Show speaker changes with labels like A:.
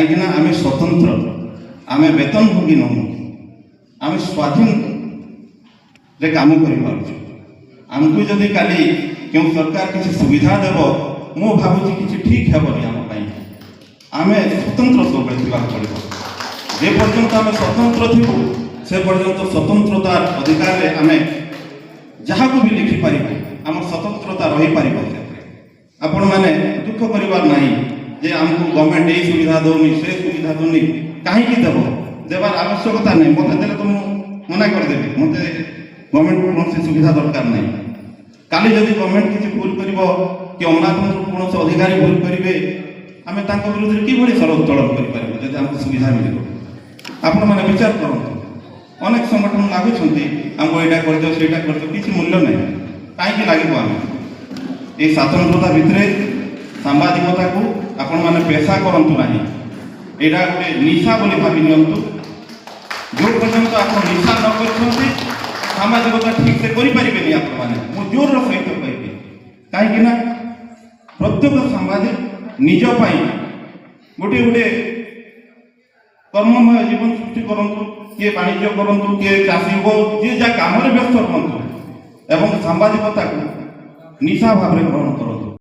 A: कहीं आम स्वतंत्र आम वेतन भोगी नहूँ आम स्वाधीन रे काम करमको जदि काली क्यों सरकार किसी सुविधा देव मु भावुँ कि ठीक हेबनी आम स्वतंत्र सब पड़ो जे पर्यंत आम स्वतंत्र थी से पर्यंत स्वतंत्रतार अधिकार आम जहाँ को भी लिखिपर आम स्वतंत्रता रही पार आपण मैंने दुख करार ना जे आमको गवर्नमेंट ये सुविधा दौनी से सुविधा दौनी कहीं देव देवार आवश्यकता नहीं मत देले तो मना करदेवी मत गवर्नमेंट को कौन सुविधा दरकार नहीं काली जदि गवर्नमेंट किसी भूल कर कि अमलातंत्र कौन से अधिकारी भूल करेंगे आम विरुद्ध किभली सर उत्तोलन करें जब आमको सुविधा मिल आपण मैंने विचार करूँ अनेक संगठन लगुंट आमको यहाँ कर किसी मूल्य नहीं कहीं लगे आम ये स्वतंत्रता भितर सांबादिकता को आपण मैंने पेशा करूँ ना यहाँ गोटे निशा बोली भावी नियंतु जो पर्यंत आप निशा न कर सामाजिकता ठीक से करें आप जोर सहित कहि कहीं प्रत्येक सांबादिक निजपाई गोटे गोटे कर्ममय जीवन सृष्टि करूँ किए वाणिज्य करूँ किए चाषी हो जी जहाँ कम व्यस्त रुहतु एवं सांबादिकता को निशा भाव ग्रहण करूँ